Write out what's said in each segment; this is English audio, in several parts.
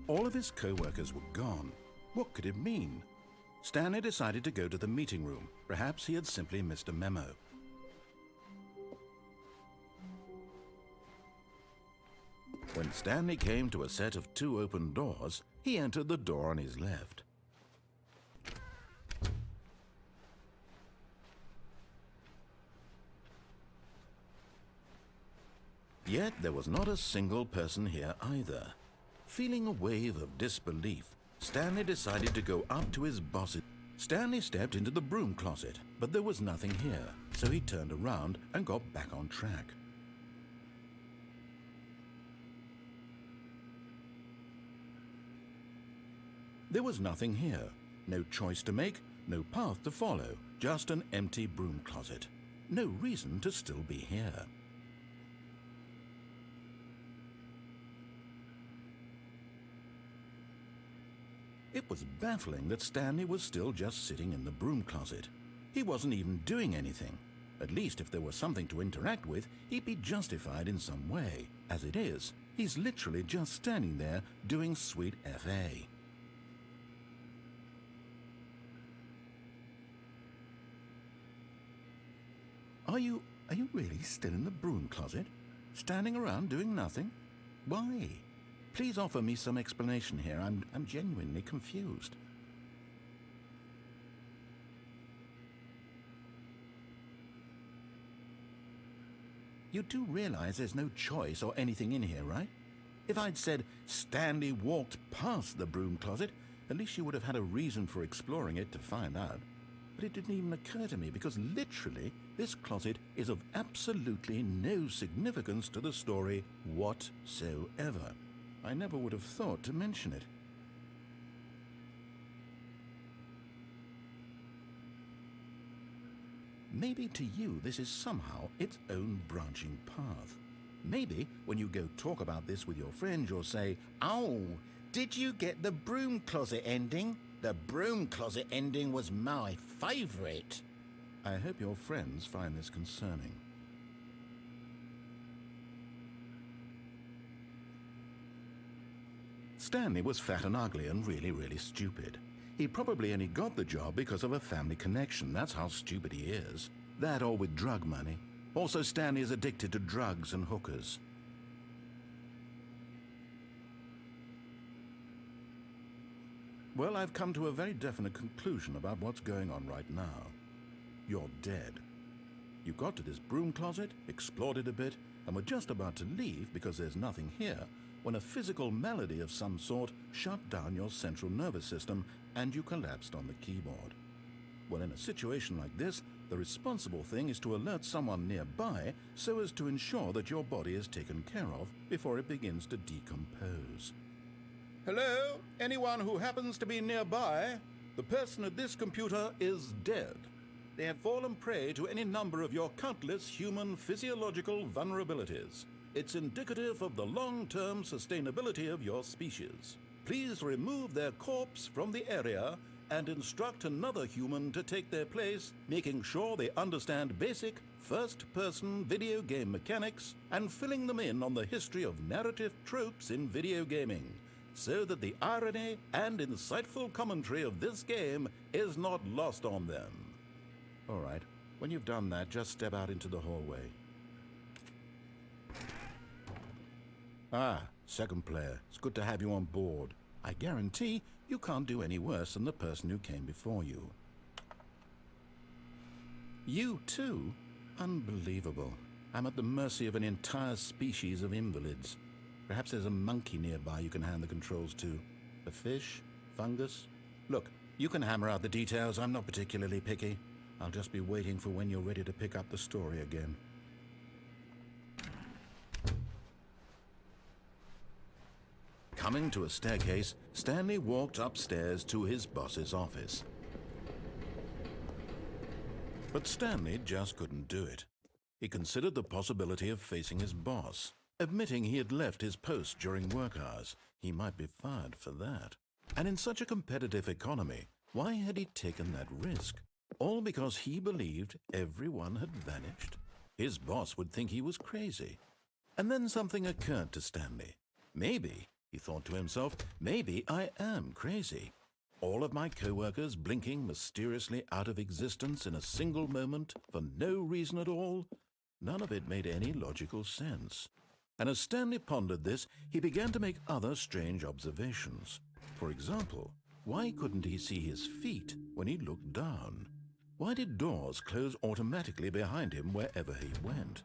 All of his co-workers were gone. What could it mean? Stanley decided to go to the meeting room. Perhaps he had simply missed a memo. When Stanley came to a set of 2 open doors, he entered the door on his left. Yet there was not a single person here either. Feeling a wave of disbelief, Stanley decided to go up to his boss's. Stanley stepped into the broom closet, but there was nothing here, so he turned around and got back on track. There was nothing here. No choice to make, no path to follow, just an empty broom closet. No reason to still be here. It was baffling that Stanley was still just sitting in the broom closet. He wasn't even doing anything. At least if there was something to interact with, he'd be justified in some way. As it is, he's literally just standing there doing sweet FA. Are you really still in the broom closet? Standing around doing nothing? Why? Please offer me some explanation here. I'm genuinely confused. You do realize there's no choice or anything in here, right? If I'd said Stanley walked past the broom closet, at least you would have had a reason for exploring it to find out. But it didn't even occur to me because literally this closet is of absolutely no significance to the story whatsoever. I never would have thought to mention it. Maybe to you this is somehow its own branching path. Maybe when you go talk about this with your friends you'll say, "Oh, did you get the broom closet ending? The broom closet ending was my favorite." I hope your friends find this concerning. Stanley was fat and ugly and really stupid. He probably only got the job because of a family connection. That's how stupid he is. That or with drug money. Also, Stanley is addicted to drugs and hookers. Well, I've come to a very definite conclusion about what's going on right now. You're dead. You got to this broom closet, explored it a bit, and were just about to leave because there's nothing here, when a physical malady of some sort shut down your central nervous system and you collapsed on the keyboard. Well, in a situation like this, the responsible thing is to alert someone nearby so as to ensure that your body is taken care of before it begins to decompose. Hello? Anyone who happens to be nearby? The person at this computer is dead. They have fallen prey to any number of your countless human physiological vulnerabilities. It's indicative of the long-term sustainability of your species. Please remove their corpse from the area and instruct another human to take their place, making sure they understand basic first-person video game mechanics and filling them in on the history of narrative tropes in video gaming, so that the irony and insightful commentary of this game is not lost on them. All right, when you've done that, just step out into the hallway. Ah, second player, it's good to have you on board. I guarantee you can't do any worse than the person who came before you. You too? Unbelievable. I'm at the mercy of an entire species of invalids. Perhaps there's a monkey nearby you can hand the controls to. A fish? Fungus? Look, you can hammer out the details. I'm not particularly picky. I'll just be waiting for when you're ready to pick up the story again. Coming to a staircase, Stanley walked upstairs to his boss's office. But Stanley just couldn't do it. He considered the possibility of facing his boss. Admitting he had left his post during work hours, he might be fired for that. And in such a competitive economy, why had he taken that risk? All because he believed everyone had vanished? His boss would think he was crazy. And then something occurred to Stanley. Maybe He thought to himself, maybe I am crazy. All of my co-workers blinking mysteriously out of existence in a single moment for no reason at all. None of it made any logical sense. And as Stanley pondered this, he began to make other strange observations. For example, why couldn't he see his feet when he looked down? Why did doors close automatically behind him wherever he went?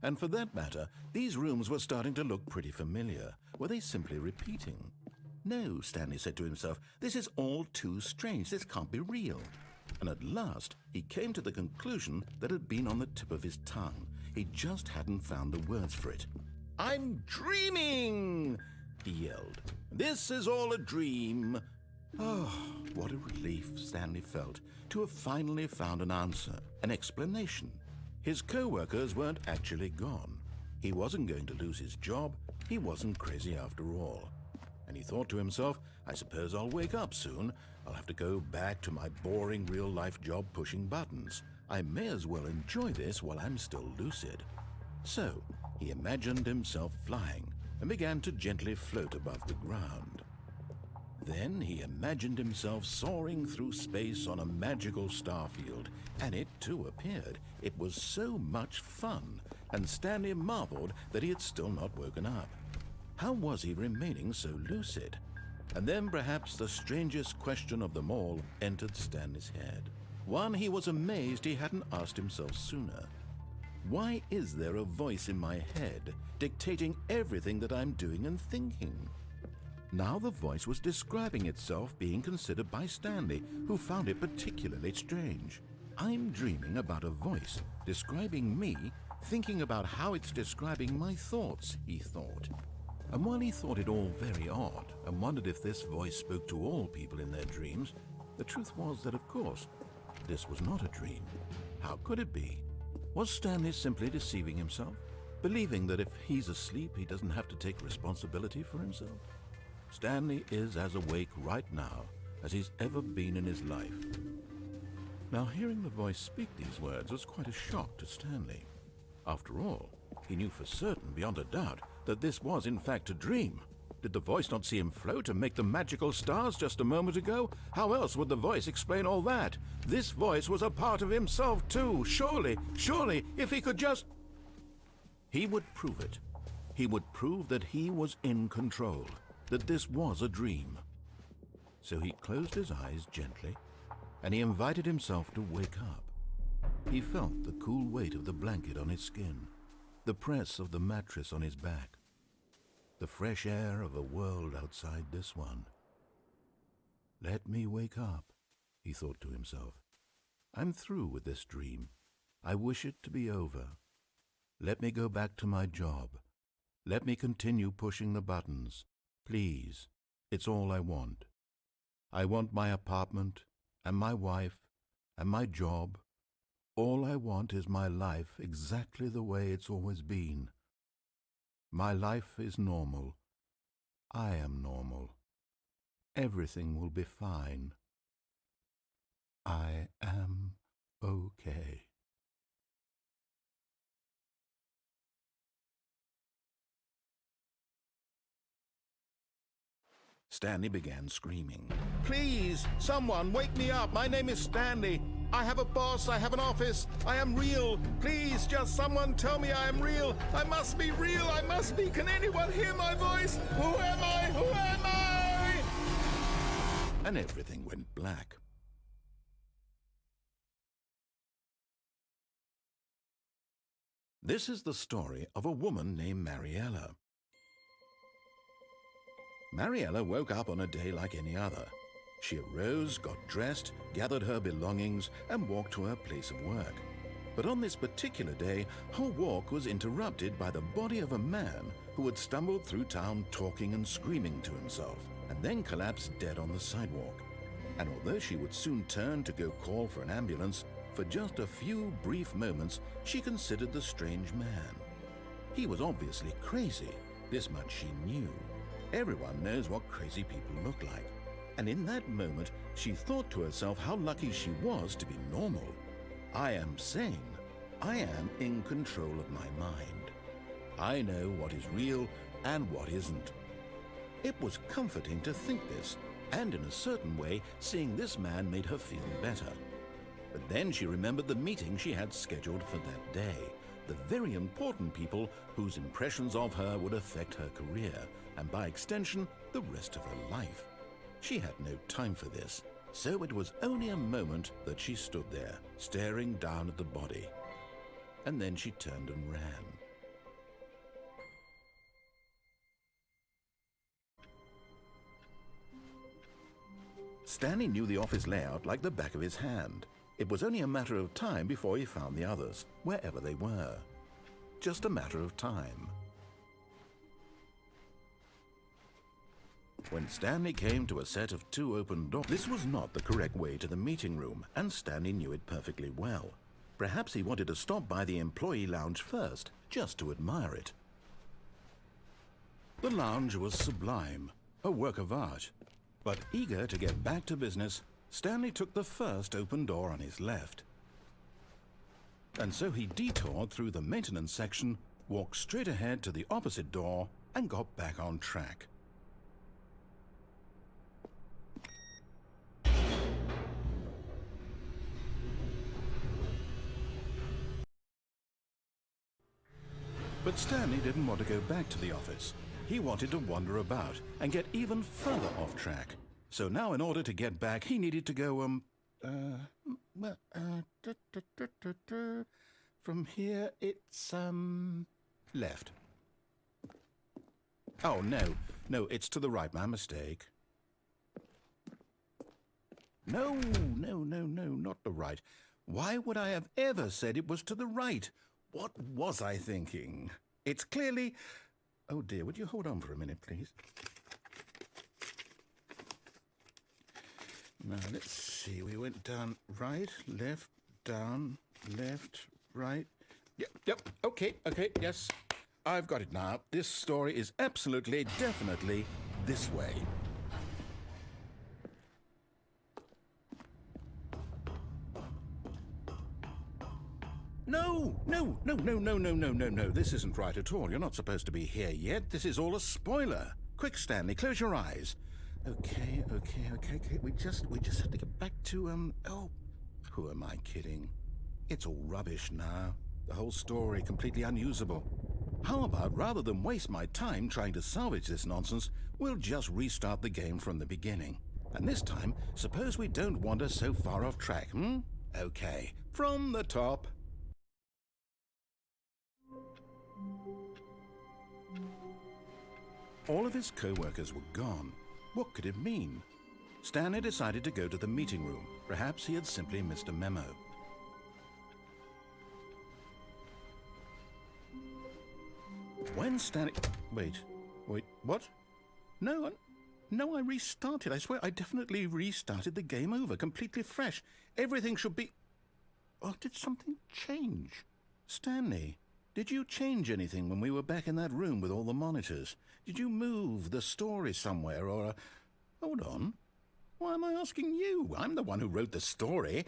And for that matter, these rooms were starting to look pretty familiar. Were they simply repeating? No, Stanley said to himself, this is all too strange. This can't be real. And at last, he came to the conclusion that had been on the tip of his tongue. He just hadn't found the words for it. I'm dreaming, he yelled. This is all a dream. Oh, what a relief Stanley felt to have finally found an answer, an explanation. His co-workers weren't actually gone. He wasn't going to lose his job. He wasn't crazy after all. And he thought to himself, I suppose I'll wake up soon. I'll have to go back to my boring real-life job pushing buttons. I may as well enjoy this while I'm still lucid. So he imagined himself flying and began to gently float above the ground. Then he imagined himself soaring through space on a magical starfield, and it too appeared. It was so much fun, and Stanley marveled that he had still not woken up. How was he remaining so lucid? And then perhaps the strangest question of them all entered Stanley's head. One he was amazed he hadn't asked himself sooner. Why is there a voice in my head dictating everything that I'm doing and thinking? Now the voice was describing itself being considered by Stanley, who found it particularly strange. I'm dreaming about a voice describing me, thinking about how it's describing my thoughts, he thought. And while he thought it all very odd and wondered if this voice spoke to all people in their dreams, the truth was that, of course, this was not a dream. How could it be? Was Stanley simply deceiving himself, believing that if he's asleep, he doesn't have to take responsibility for himself? Stanley is as awake right now as he's ever been in his life. Now, hearing the voice speak these words was quite a shock to Stanley. After all, he knew for certain, beyond a doubt, that this was in fact a dream. Did the voice not see him float and make the magical stars just a moment ago? How else would the voice explain all that? This voice was a part of himself too. Surely, if he could just... He would prove it. He would prove that he was in control, that this was a dream. So he closed his eyes gently, and he invited himself to wake up. He felt the cool weight of the blanket on his skin, the press of the mattress on his back, the fresh air of a world outside this one. Let me wake up, he thought to himself. I'm through with this dream. I wish it to be over. Let me go back to my job. Let me continue pushing the buttons. Please, it's all I want. I want my apartment, and my wife, and my job. All I want is my life exactly the way it's always been. My life is normal. I am normal. Everything will be fine. I am okay. Stanley began screaming. Please, someone, wake me up. My name is Stanley. I have a boss. I have an office. I am real. Please, just someone tell me I am real. I must be real. I must be. Can anyone hear my voice? Who am I? Who am I? And everything went black. This is the story of a woman named Mariella. Mariella woke up on a day like any other. She arose, got dressed, gathered her belongings, and walked to her place of work. But on this particular day, her walk was interrupted by the body of a man who had stumbled through town talking and screaming to himself, and then collapsed dead on the sidewalk. And although she would soon turn to go call for an ambulance, for just a few brief moments, she considered the strange man. He was obviously crazy. This much she knew. Everyone knows what crazy people look like. And in that moment, she thought to herself how lucky she was to be normal. I am sane. I am in control of my mind. I know what is real and what isn't. It was comforting to think this, and in a certain way, seeing this man made her feel better. But then she remembered the meeting she had scheduled for that day, the very important people whose impressions of her would affect her career, and by extension, the rest of her life. She had no time for this, so it was only a moment that she stood there, staring down at the body. And then she turned and ran. Stanley knew the office layout like the back of his hand. It was only a matter of time before he found the others, wherever they were. Just a matter of time. When Stanley came to a set of 2 open doors, this was not the correct way to the meeting room, and Stanley knew it perfectly well. Perhaps he wanted to stop by the employee lounge first, just to admire it. The lounge was sublime, a work of art. But eager to get back to business, Stanley took the first open door on his left. And so he detoured through the maintenance section, walked straight ahead to the opposite door, and got back on track. But Stanley didn't want to go back to the office. He wanted to wander about and get even further off track. So now in order to get back, he needed to go, from here it's, left. Oh, no, it's to the right, my mistake. No, not the right. Why would I have ever said it was to the right? What was I thinking? It's clearly... Oh dear, would you hold on for a minute, please? Now, let's see. We went down right, left, down, left, right. Yep, okay, yes. I've got it now. This story is absolutely, definitely this way. No. This isn't right at all. You're not supposed to be here yet. This is all a spoiler. Quick, Stanley, close your eyes. Okay. We just have to get back to, oh, who am I kidding? It's all rubbish now. The whole story completely unusable. How about, rather than waste my time trying to salvage this nonsense, we'll just restart the game from the beginning. And this time, suppose we don't wander so far off track, Okay, from the top. All of his co-workers were gone. What could it mean? Stanley decided to go to the meeting room. Perhaps he had simply missed a memo. When Stanley... Wait, what? No, I restarted. I swear I definitely restarted the game over, completely fresh. Everything should be... Oh, did something change? Stanley, did you change anything when we were back in that room with all the monitors? Did you move the story somewhere or... Hold on. Why am I asking you? I'm the one who wrote the story. It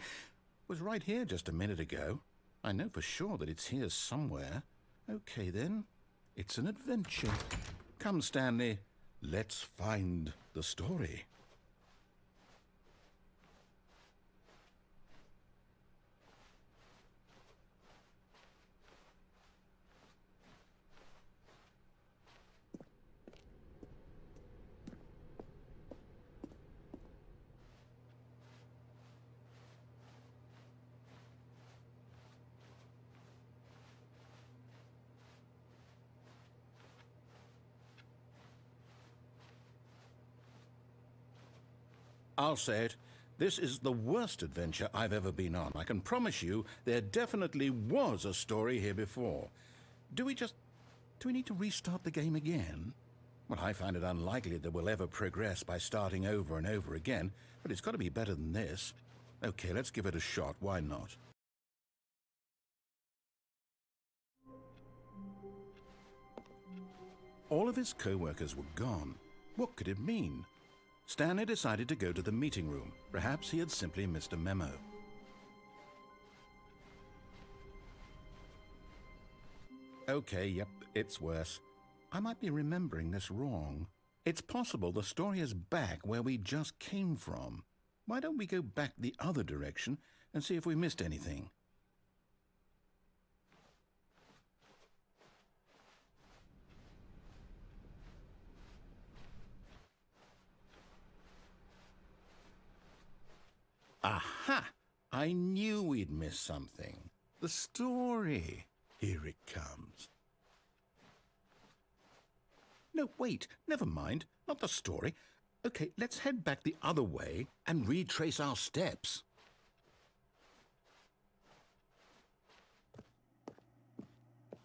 was right here just a minute ago. I know for sure that it's here somewhere. Okay, then. It's an adventure. Come, Stanley. Let's find the story. I'll say it. This is the worst adventure I've ever been on. I can promise you there definitely was a story here before. Do we need to restart the game again? Well, I find it unlikely that we'll ever progress by starting over and over again, but it's got to be better than this. Okay, let's give it a shot. Why not? All of his co-workers were gone. What could it mean? Stanley decided to go to the meeting room. Perhaps he had simply missed a memo. Okay, yep, it's worse. I might be remembering this wrong. It's possible the story is back where we just came from. Why don't we go back the other direction and see if we missed anything? Aha! I knew we'd miss something. The story. Here it comes. No, wait, never mind. Not the story. Okay, let's head back the other way and retrace our steps.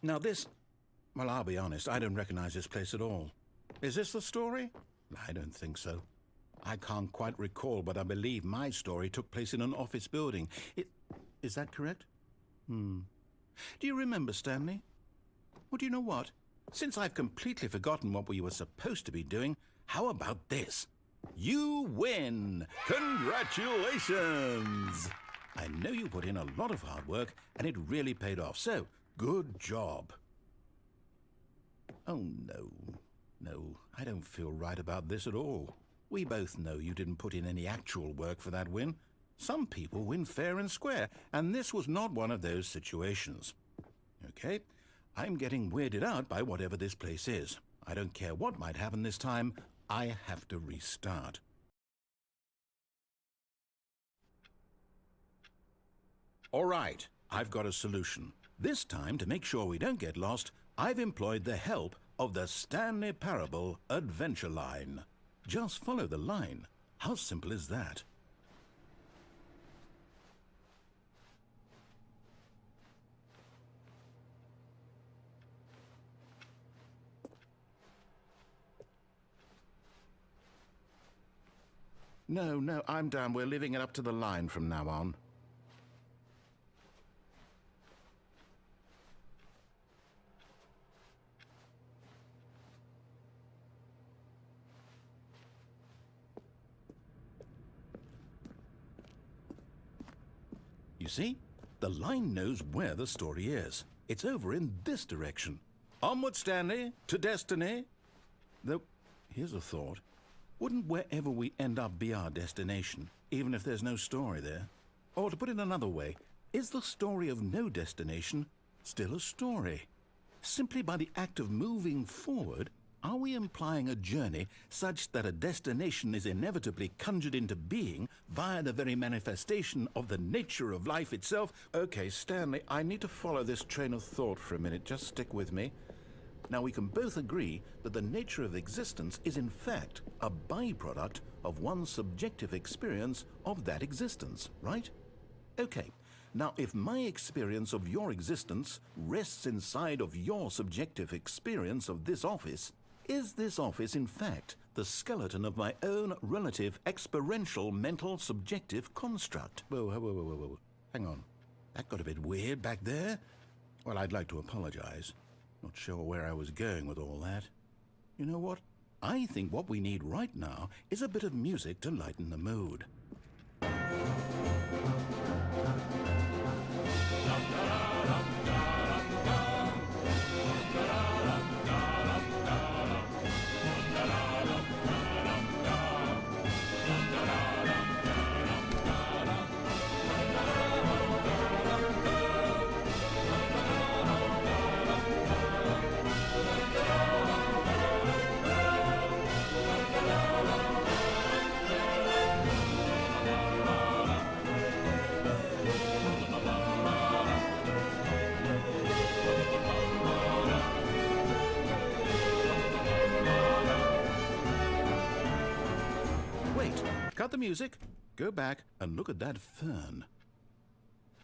Now well, I'll be honest, I don't recognize this place at all. Is this the story? I don't think so. I can't quite recall, but I believe my story took place in an office building. Is that correct? Do you remember, Stanley? Well, do you know what? Since I've completely forgotten what we were supposed to be doing, how about this? You win! Congratulations! I know you put in a lot of hard work, and it really paid off, so good job. Oh, no. No, I don't feel right about this at all. We both know you didn't put in any actual work for that win. Some people win fair and square, and this was not one of those situations. Okay, I'm getting weirded out by whatever this place is. I don't care what might happen this time. I have to restart. All right, I've got a solution. This time, to make sure we don't get lost, I've employed the help of the Stanley Parable Adventure Line. Just follow the line. How simple is that? No, I'm down. We're leaving it up to the line from now on. You see? The line knows where the story is. It's over in this direction. Onward, Stanley, to destiny. Though, here's a thought. Wouldn't wherever we end up be our destination, even if there's no story there? Or to put it another way, is the story of no destination still a story? Simply by the act of moving forward, are we implying a journey such that a destination is inevitably conjured into being via the very manifestation of the nature of life itself? Okay, Stanley, I need to follow this train of thought for a minute. Just stick with me. Now, we can both agree that the nature of existence is in fact a byproduct of one's subjective experience of that existence, right? Okay, now if my experience of your existence rests inside of your subjective experience of this office, is this office in fact the skeleton of my own relative experiential mental subjective construct? Whoa. Hang on. That got a bit weird back there. Well, I'd like to apologize. Not sure where I was going with all that. You know what? I think what we need right now is a bit of music to lighten the mood. Cut the music, go back and look at that fern.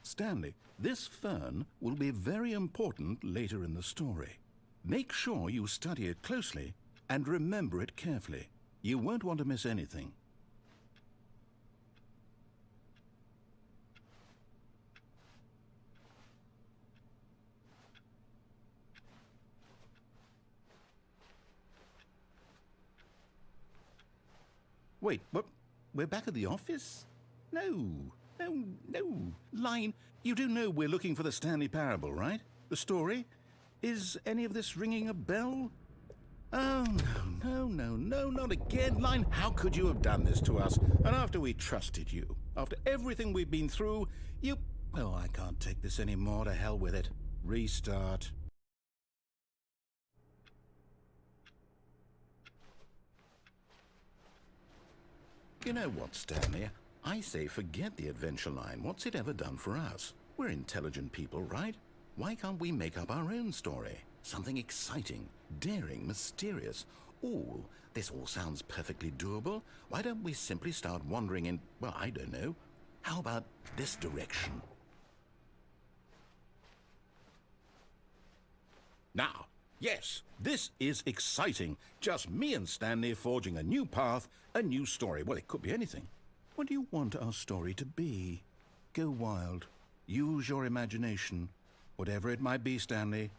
Stanley, this fern will be very important later in the story. Make sure you study it closely and remember it carefully. You won't want to miss anything. Wait, what? We're back at the office? No. Line, you do know we're looking for the Stanley Parable, right? The story? Is any of this ringing a bell? Oh, No, no, no, not again, Line. How could you have done this to us? And after we trusted you, after everything we've been through, you... Oh, I can't take this anymore. To hell with it. Restart. You know what, Stanley? I say forget the adventure line. What's it ever done for us? We're intelligent people, right? Why can't we make up our own story? Something exciting, daring, mysterious. Ooh, this all sounds perfectly doable. Why don't we simply start wandering in, well, I don't know. How about this direction? Now, yes, this is exciting. Just me and Stanley forging a new path, a new story. Well, it could be anything. What do you want our story to be? Go wild. Use your imagination. Whatever it might be, Stanley,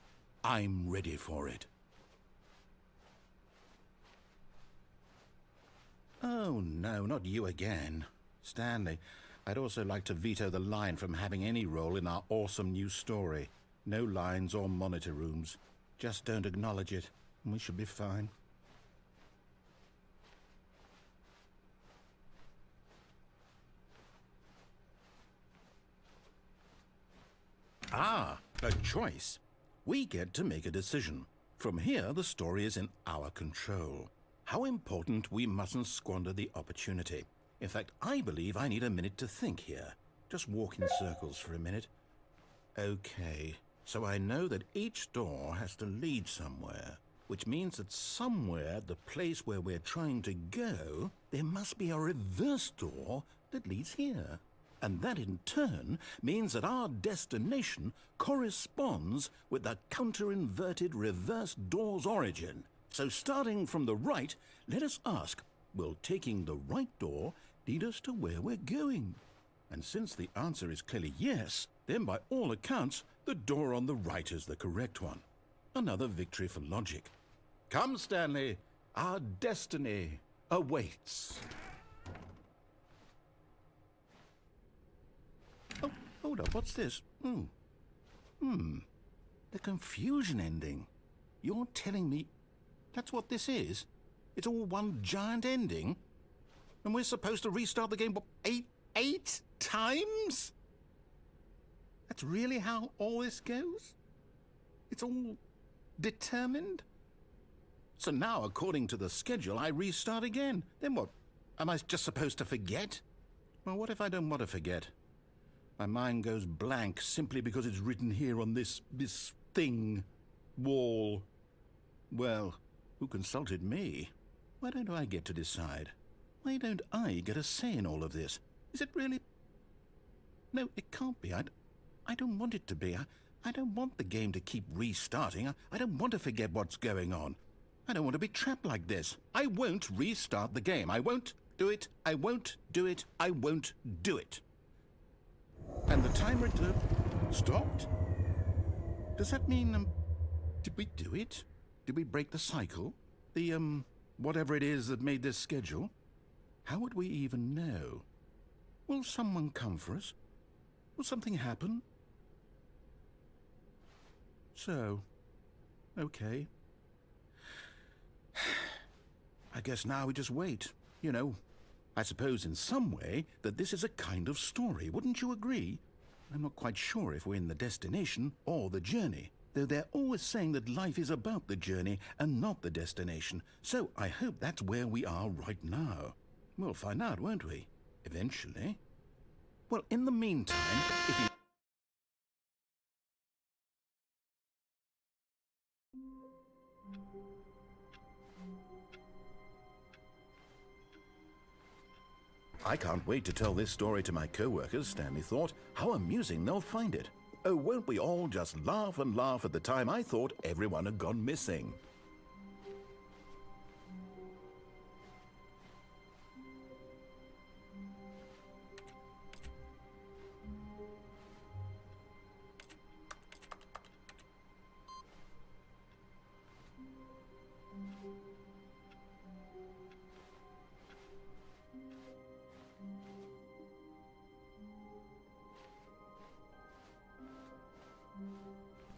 I'm ready for it. Oh, no, not you again. Stanley, I'd also like to veto the line from having any role in our awesome new story. No lines or monitor rooms. Just don't acknowledge it, and we should be fine. Ah, a choice. We get to make a decision. From here, the story is in our control. How important we mustn't squander the opportunity. In fact, I believe I need a minute to think here. Just walk in circles for a minute. Okay, so I know that each door has to lead somewhere, which means that somewhere, the place where we're trying to go, there must be a reverse door that leads here. And that in turn means that our destination corresponds with the counter-inverted reverse door's origin. So starting from the right, let us ask, will taking the right door lead us to where we're going? And since the answer is clearly yes, then by all accounts, the door on the right is the correct one. Another victory for logic. Come, Stanley, our destiny awaits. Oh, hold up, what's this? The confusion ending. You're telling me that's what this is? It's all one giant ending? And we're supposed to restart the game, what, eight times? That's really how all this goes? It's all determined? So now, according to the schedule, I restart again. Then what? Am I just supposed to forget? Well, what if I don't want to forget? My mind goes blank simply because it's written here on this thing, wall. Well, who consulted me? Why don't I get to decide? Why don't I get a say in all of this? Is it really? No, it can't be. I don't want it to be. I don't want the game to keep restarting. I don't want to forget what's going on. I don't want to be trapped like this. I won't restart the game. I won't do it. I won't do it. I won't do it. And the timer stopped? Does that mean, did we do it? Did we break the cycle? The, whatever it is that made this schedule? How would we even know? Will someone come for us? Will something happen? So, okay. I guess now we just wait. You know, I suppose in some way that this is a kind of story, wouldn't you agree? I'm not quite sure if we're in the destination or the journey, though they're always saying that life is about the journey and not the destination, so I hope that's where we are right now. We'll find out, won't we? Eventually. Well, in the meantime, if you... I can't wait to tell this story to my co-workers, Stanley thought. How amusing they'll find it. Oh, won't we all just laugh and laugh at the time I thought everyone had gone missing.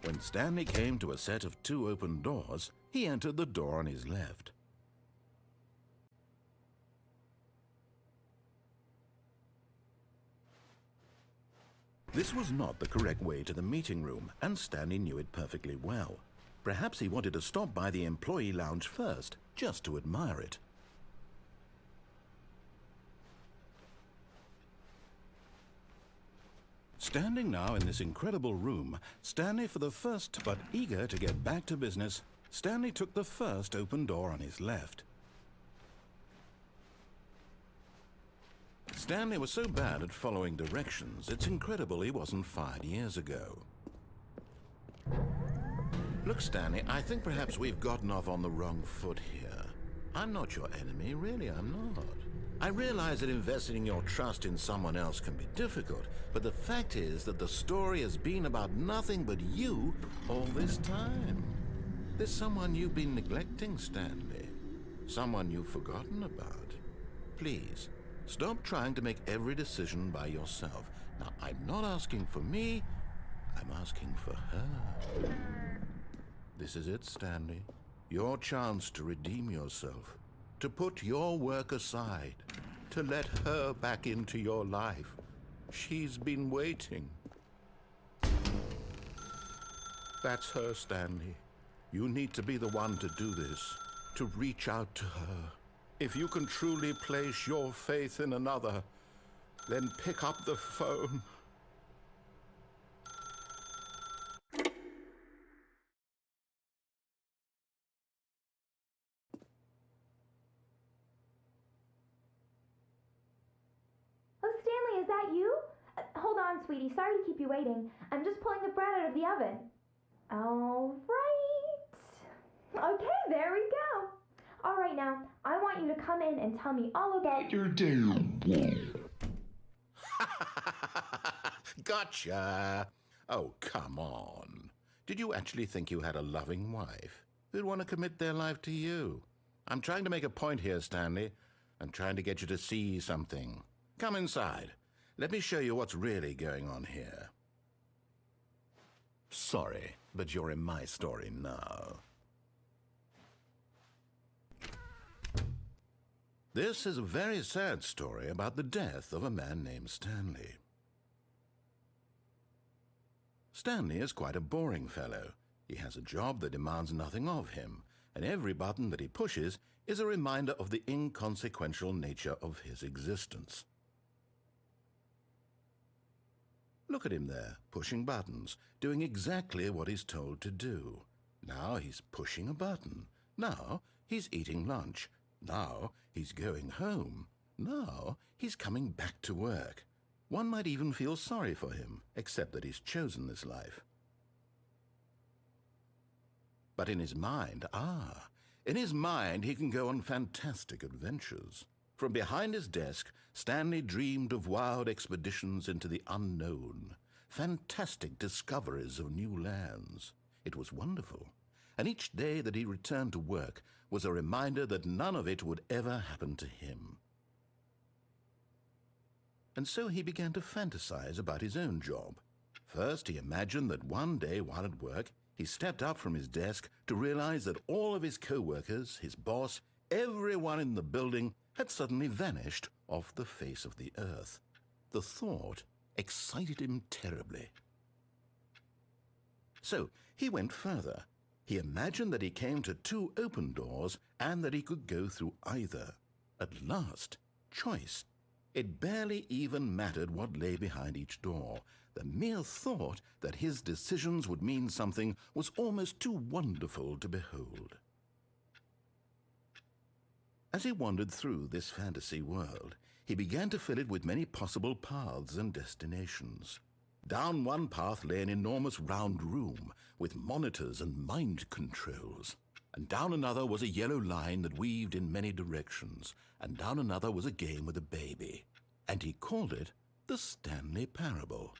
When Stanley came to a set of 2 open doors, he entered the door on his left. This was not the correct way to the meeting room, and Stanley knew it perfectly well. Perhaps he wanted to stop by the employee lounge first, just to admire it. Standing now in this incredible room, Stanley for the first, but eager to get back to business, Stanley took the first open door on his left. Stanley was so bad at following directions, it's incredible he wasn't fired years ago. Look, Stanley, I think perhaps we've gotten off on the wrong foot here. I'm not your enemy, really, I'm not. I realize that investing your trust in someone else can be difficult, but the fact is that the story has been about nothing but you all this time. There's someone you've been neglecting, Stanley. Someone you've forgotten about. Please, stop trying to make every decision by yourself. Now, I'm not asking for me, I'm asking for her. This is it, Stanley. Your chance to redeem yourself. To put your work aside, to let her back into your life. She's been waiting. That's her, Stanley. You need to be the one to do this, to reach out to her. If you can truly place your faith in another, then pick up the phone. Stanley, is that you? Hold on, sweetie. Sorry to keep you waiting. I'm just pulling the bread out of the oven. All right. Okay, there we go. All right, now, I want you to come in and tell me all about your day. Gotcha. Oh, come on. Did you actually think you had a loving wife who'd want to commit their life to you? I'm trying to make a point here, Stanley. I'm trying to get you to see something. Come inside. Let me show you what's really going on here. Sorry, but you're in my story now. This is a very sad story about the death of a man named Stanley. Stanley is quite a boring fellow. He has a job that demands nothing of him, and every button that he pushes is a reminder of the inconsequential nature of his existence. Look at him there, pushing buttons, doing exactly what he's told to do. Now he's pushing a button. Now he's eating lunch. Now he's going home. Now he's coming back to work. One might even feel sorry for him, except that he's chosen this life. But in his mind, in his mind he can go on fantastic adventures. From behind his desk, Stanley dreamed of wild expeditions into the unknown, fantastic discoveries of new lands. It was wonderful, and each day that he returned to work was a reminder that none of it would ever happen to him. And so he began to fantasize about his own job. First, he imagined that one day while at work, he stepped up from his desk to realize that all of his co-workers, his boss, everyone in the building had suddenly vanished off the face of the earth. The thought excited him terribly. So he went further. He imagined that he came to two open doors and that he could go through either. At last, choice. It barely even mattered what lay behind each door. The mere thought that his decisions would mean something was almost too wonderful to behold. As he wandered through this fantasy world, he began to fill it with many possible paths and destinations. Down one path lay an enormous round room with monitors and mind controls. And down another was a yellow line that weaved in many directions. And down another was a game with a baby. And he called it the Stanley Parable.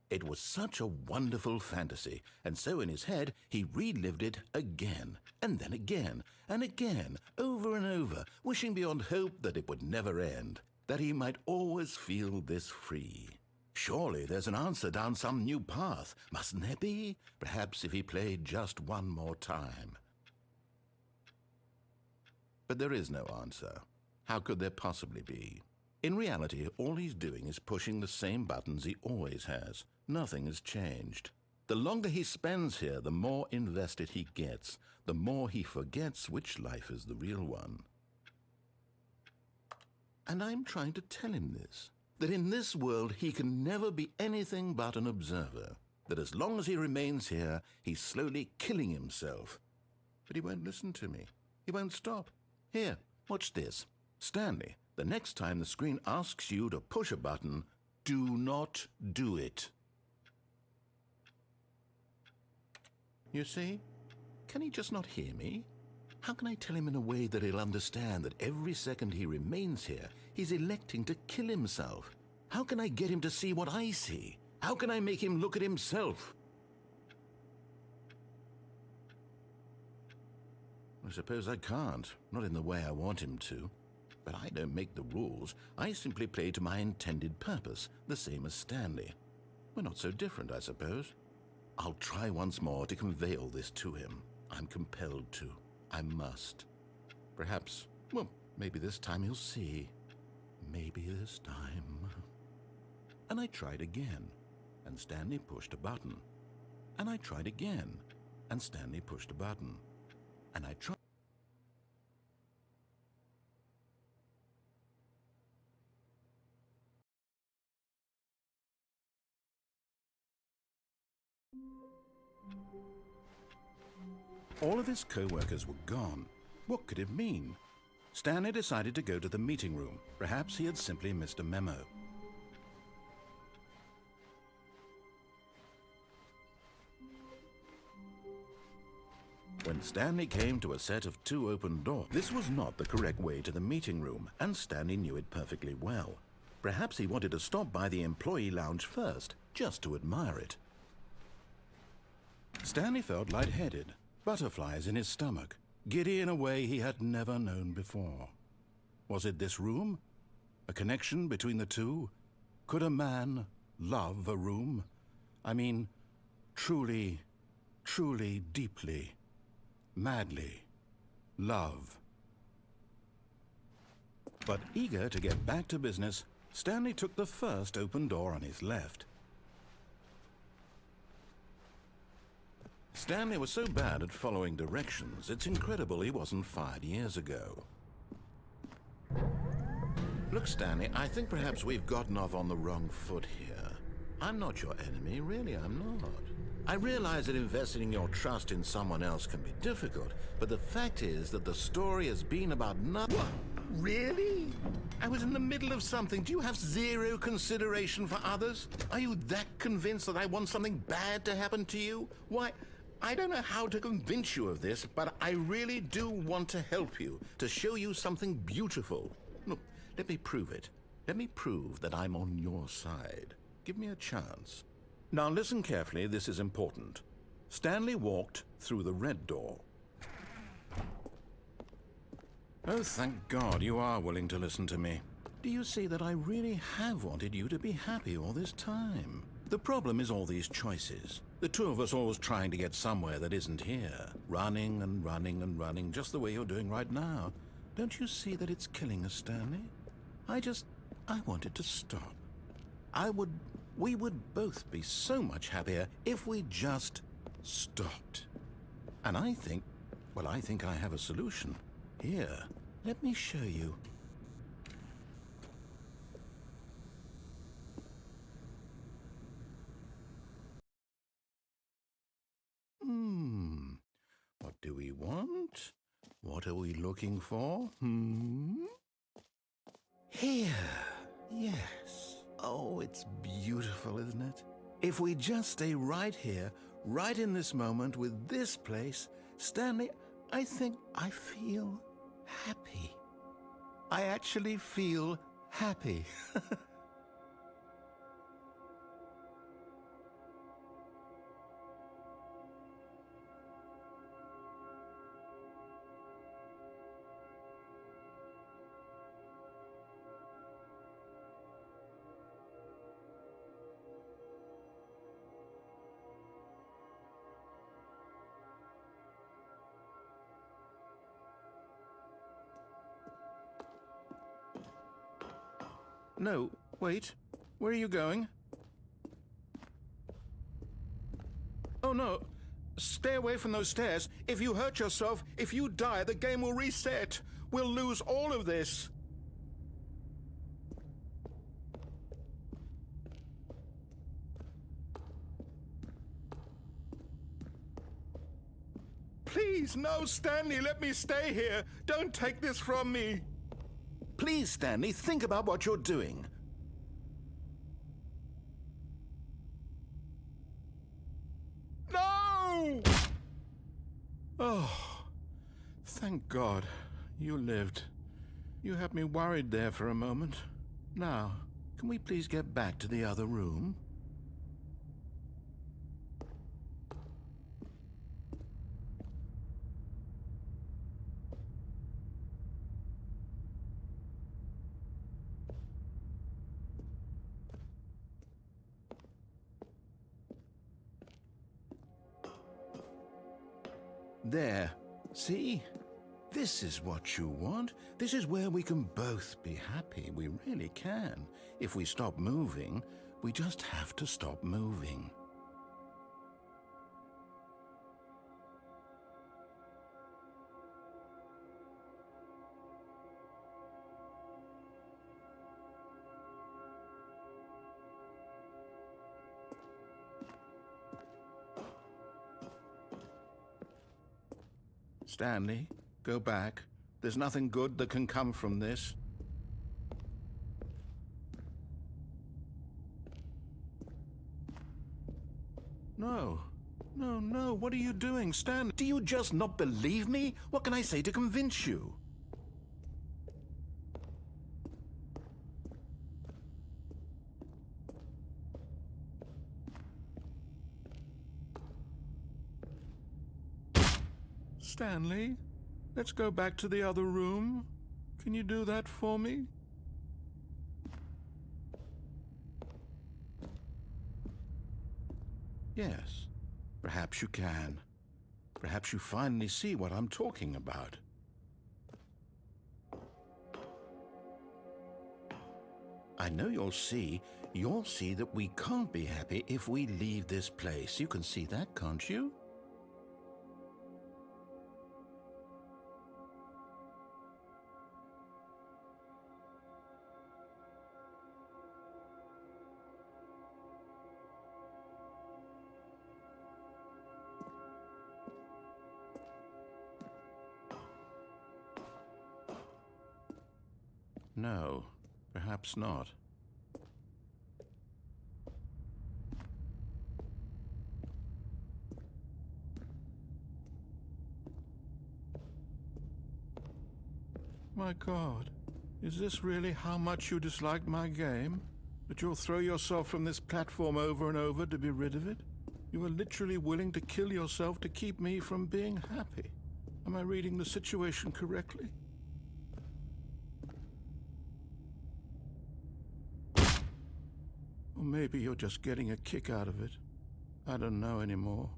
It was such a wonderful fantasy, and so in his head he relived it again, and then again, and again, over and over, wishing beyond hope that it would never end, that he might always feel this free. Surely there's an answer down some new path, mustn't there be? Perhaps if he played just one more time. But there is no answer. How could there possibly be? In reality, all he's doing is pushing the same buttons he always has. Nothing has changed. The longer he spends here, the more invested he gets, the more he forgets which life is the real one. And I'm trying to tell him this, that in this world he can never be anything but an observer, that as long as he remains here, he's slowly killing himself. But he won't listen to me. He won't stop. Here, watch this. Stanley, the next time the screen asks you to push a button, do not do it. You see? Can he just not hear me? How can I tell him in a way that he'll understand that every second he remains here, he's electing to kill himself? How can I get him to see what I see? How can I make him look at himself? I suppose I can't, not in the way I want him to. But I don't make the rules. I simply play to my intended purpose, the same as Stanley. We're not so different, I suppose. I'll try once more to convey all this to him. I'm compelled to. I must. Perhaps, well, maybe this time he'll see. Maybe this time. And I tried again, and Stanley pushed a button. And I tried again, and Stanley pushed a button. And I tried. All of his co-workers were gone. What could it mean? Stanley decided to go to the meeting room. Perhaps he had simply missed a memo. When Stanley came to a set of 2 open doors, this was not the correct way to the meeting room, and Stanley knew it perfectly well. Perhaps he wanted to stop by the employee lounge first, just to admire it. Stanley felt lightheaded, butterflies in his stomach, giddy in a way he had never known before. Was it this room? A connection between the two? Could a man love a room? I mean, truly, truly, deeply, madly love. But eager to get back to business, Stanley took the first open door on his left. Stanley was so bad at following directions, it's incredible he wasn't fired years ago. Look, Stanley, I think perhaps we've gotten off on the wrong foot here. I'm not your enemy, really, I'm not. I realize that investing your trust in someone else can be difficult, but the fact is that the story has been about nothing. What? Really? I was in the middle of something. Do you have zero consideration for others? Are you that convinced that I want something bad to happen to you? Why, I don't know how to convince you of this, but I really do want to help you, to show you something beautiful. Look, let me prove it. Let me prove that I'm on your side. Give me a chance. Now listen carefully, this is important. Stanley walked through the red door. Oh, thank God you are willing to listen to me. Do you see that I really have wanted you to be happy all this time? The problem is all these choices. The two of us always trying to get somewhere that isn't here. Running and running and running, just the way you're doing right now. Don't you see that it's killing us, Stanley? I wanted to stop. We would both be so much happier if we just stopped. And I think I have a solution. Here, let me show you. What do we want? What are we looking for? Here. Yes. Oh, it's beautiful, isn't it? If we just stay right here, right in this moment with this place, Stanley, I think I feel happy. I actually feel happy. No, wait. Where are you going? Oh, no. Stay away from those stairs. If you hurt yourself, if you die, the game will reset. We'll lose all of this. Please, no, Stanley, let me stay here. Don't take this from me. Please, Stanley, think about what you're doing. No! Oh, thank God. You lived. You had me worried there for a moment. Now, can we please get back to the other room? There. See? This is what you want. This is where we can both be happy. We really can. If we stop moving, we just have to stop moving. Stanley, go back. There's nothing good that can come from this. No. No, no. What are you doing, Stanley? Do you just not believe me? What can I say to convince you? Stanley, let's go back to the other room. Can you do that for me? Yes, perhaps you can. Perhaps you finally see what I'm talking about. I know you'll see that we can't be happy if we leave this place. You can see that, can't you? No, perhaps not. My God, is this really how much you dislike my game? That you'll throw yourself from this platform over and over to be rid of it? You are literally willing to kill yourself to keep me from being happy. Am I reading the situation correctly? Or maybe you're just getting a kick out of it. I don't know anymore.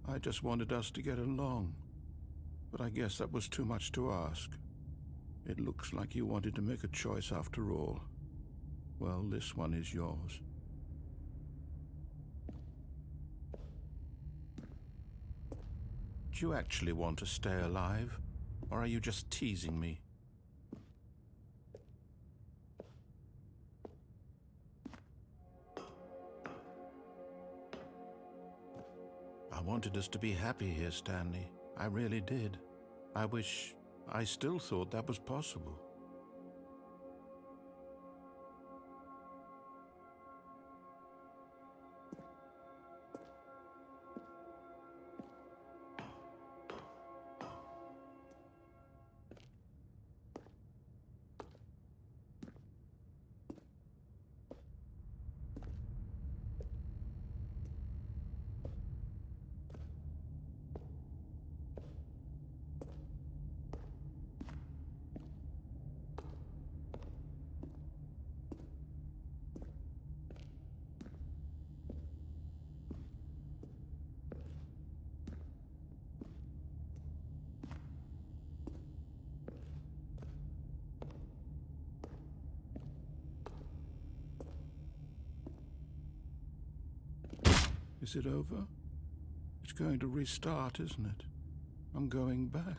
I just wanted us to get along. But I guess that was too much to ask. It looks like you wanted to make a choice after all. Well, this one is yours. Do you actually want to stay alive? Or are you just teasing me? I wanted us to be happy here, Stanley. I really did. I still thought that was possible. Is it over? It's going to restart, isn't it? I'm going back.